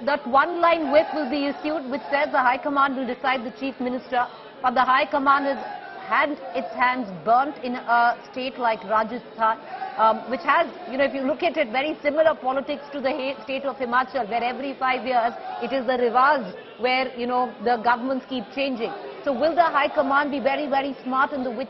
that one-line whip will be issued which says the High Command will decide the Chief Minister, but the High Command has had its hands burnt in a state like Rajasthan, which has, if you look at it, very similar politics to the state of Himachal, where every 5 years it is the Rivaz where, the governments keep changing. So will the High Command be very, very smart in the which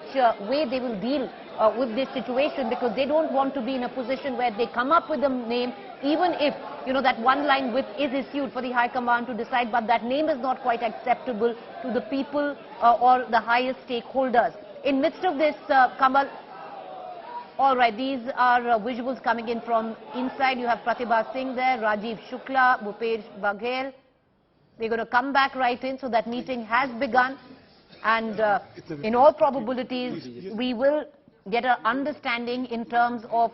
way they will deal with this situation, because they don't want to be in a position where they come up with a name, even if, that one-line whip is issued for the High Command to decide, but that name is not quite acceptable to the people or the highest stakeholders. In midst of this, Kamal, all right, these are visuals coming in from inside. You have Pratibha Singh there, Rajiv Shukla, Bhupesh Baghel. They're going to come back right in, so that meeting has begun. And in all probabilities, we will get an understanding in terms of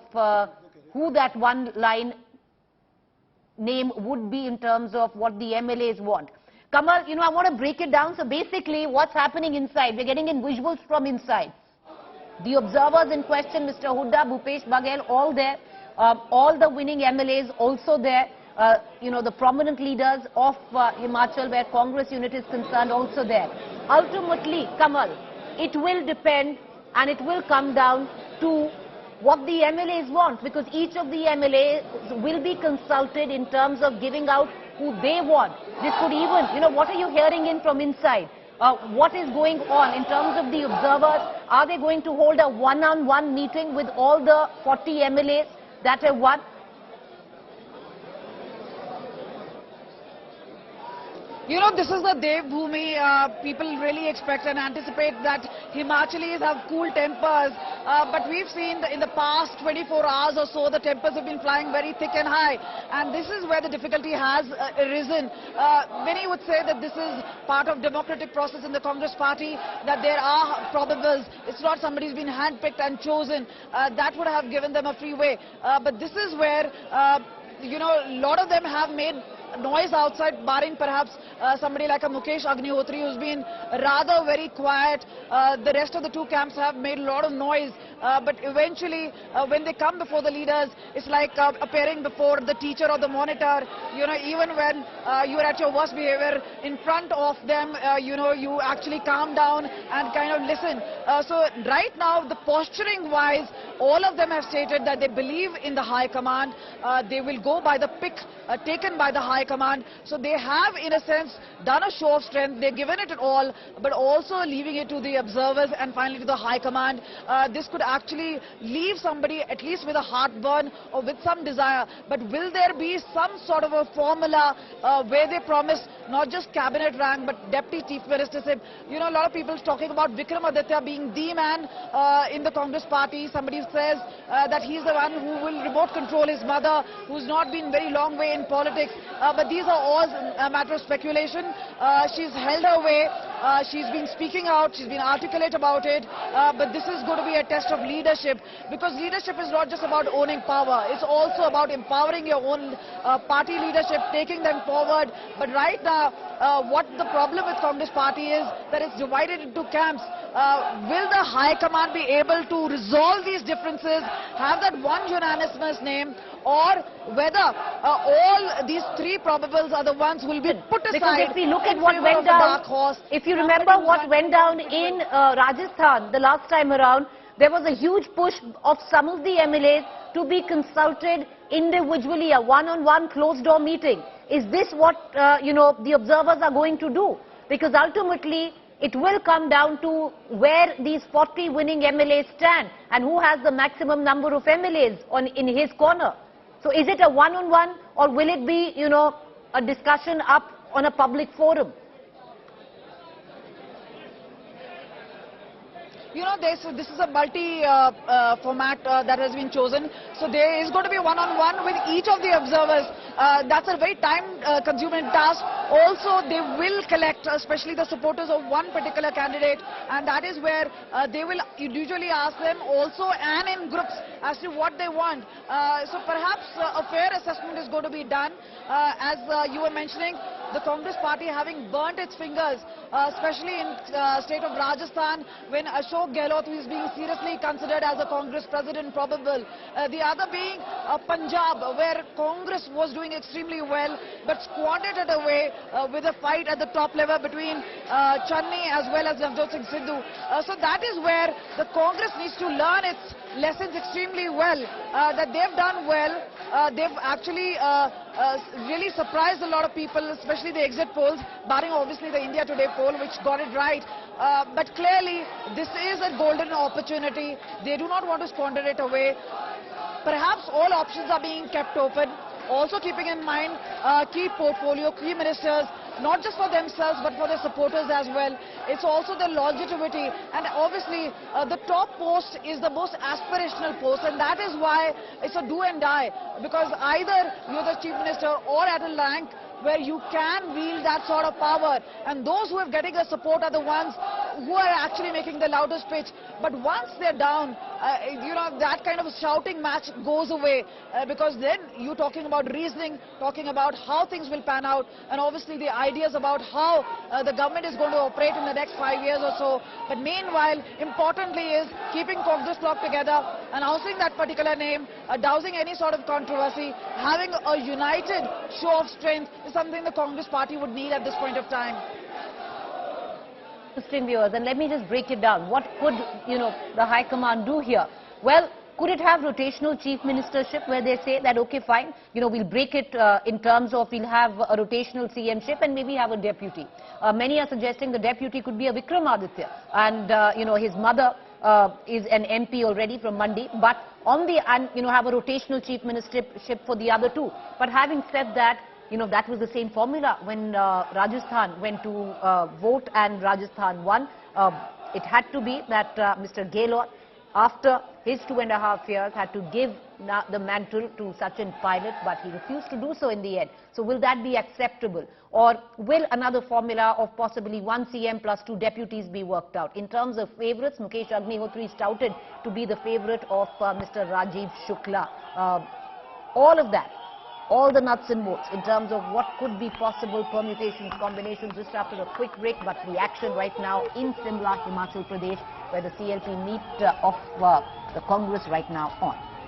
who that one-line name would be in terms of what the MLAs want. Kamal, I want to break it down. So basically, what's happening inside? We're getting in visuals from inside. The observers in question, Mr. Hooda, Bhupesh Baghel, all there. All the winning MLAs also there. The prominent leaders of Himachal, where Congress unit is concerned, also there. Ultimately, Kamal, it will depend and it will come down to what the MLAs want, because each of the MLAs will be consulted in terms of giving out who they want. This could even, what are you hearing in from inside? What is going on in terms of the observers? Are they going to hold a one-on-one meeting with all the 40 MLAs that have won? This is the Dev Bhumi. People really expect and anticipate that Himachalis have cool tempers. But we've seen in the past 24 hours or so, the tempers have been flying very thick and high. And this is where the difficulty has arisen. Many would say that this is part of democratic process in the Congress party, that there are probables. It's not somebody who's been handpicked and chosen. That would have given them a free way. But this is where, a lot of them have made noise outside, barring perhaps somebody like a Mukesh Agnihotri, who's been rather very quiet. The rest of the two camps have made a lot of noise. But eventually, when they come before the leaders, it's like appearing before the teacher or the monitor. Even when you're at your worst behavior, in front of them, you actually calm down and kind of listen. So right now, the posturing-wise, all of them have stated that they believe in the High Command. They will go by the pick taken by the High Command. So they have, in a sense, done a show of strength. They've given it all, but also leaving it to the observers and finally to the High Command. This could actually leave somebody at least with a heartburn or with some desire. But will there be some sort of a formula where they promise not just cabinet rank but deputy chief ministership? A lot of people talking about Vikramaditya being the man in the Congress party. Somebody says that he's the one who will remote control his mother, who's not been very long way in politics. But these are all a matter of speculation. She's held her way. She's been speaking out. She's been articulate about it. But this is going to be a test of leadership, because leadership is not just about owning power. It's also about empowering your own party leadership, taking them forward. But right now, what the problem with Congress party is that it's divided into camps. Will the High Command be able to resolve these differences, have that one unanimous name, or whether all these three probables are the ones who will be put aside? Because if we look at what went down, if you remember what went down in Rajasthan the last time around, there was a huge push of some of the MLAs to be consulted individually, a one-on-one closed-door meeting. Is this what, the observers are going to do? Because ultimately, it will come down to where these 40 winning MLAs stand and who has the maximum number of MLAs in his corner. So is it a one-on-one, or will it be, a discussion up on a public forum? This is a multi-format that has been chosen. So there is going to be one-on-one with each of the observers. That's a very time-consuming task. Also, they will collect, especially the supporters of one particular candidate, and that is where they will usually ask them also and in groups as to what they want. So perhaps a fair assessment is going to be done. As you were mentioning, the Congress party having burnt its fingers, especially in state of Rajasthan, when Ashok Gehlot, who is being seriously considered as a Congress president probable. The other being Punjab, where Congress was doing extremely well, but squandered it away with a fight at the top level between Channi as well as Navjot Singh Sidhu. So that is where the Congress needs to learn its lessons extremely well, that they've done well. They've actually really surprised a lot of people, especially the exit polls, barring obviously the India Today poll, which got it right. But clearly, this is a golden opportunity. They do not want to squander it away. Perhaps all options are being kept open. Also keeping in mind key portfolio, key ministers, not just for themselves but for their supporters as well. It's also the longevity, and obviously the top post is the most aspirational post, and that is why it's a do and die, because either you're the chief minister or at a rank where you can wield that sort of power, and those who are getting the support are the ones who are actually making the loudest pitch. But once they're down, that kind of shouting match goes away, because then you're talking about reasoning, talking about how things will pan out, and obviously the ideas about how the government is going to operate in the next 5 years or so. But meanwhile, importantly is keeping Congress bloc together, announcing that particular name, dousing any sort of controversy, having a united show of strength is something the Congress party would need at this point of time. Interesting, viewers, and let me just break it down. What could, the High Command do here? Well, could it have rotational chief ministership where they say that, okay, fine, we'll break it in terms of we'll have a rotational CM-ship and maybe have a deputy. Many are suggesting the deputy could be a Vikramaditya, and, his mother is an MP already from Mandi, but on the, have a rotational chief ministership for the other two. But having said that, that was the same formula when Rajasthan went to vote and Rajasthan won. It had to be that Mr. Gehlot, after his 2.5 years, had to give the mantle to Sachin Pilot, but he refused to do so in the end. So will that be acceptable? Or will another formula of possibly one CM plus 2 deputies be worked out? In terms of favourites, Mukesh Agnihotri is touted to be the favourite of Mr. Rajiv Shukla. All of that, all the nuts and bolts in terms of what could be possible permutations, combinations, just after a quick break. But the action right now in Simla, Himachal Pradesh, where the CLP meet of the Congress right now on.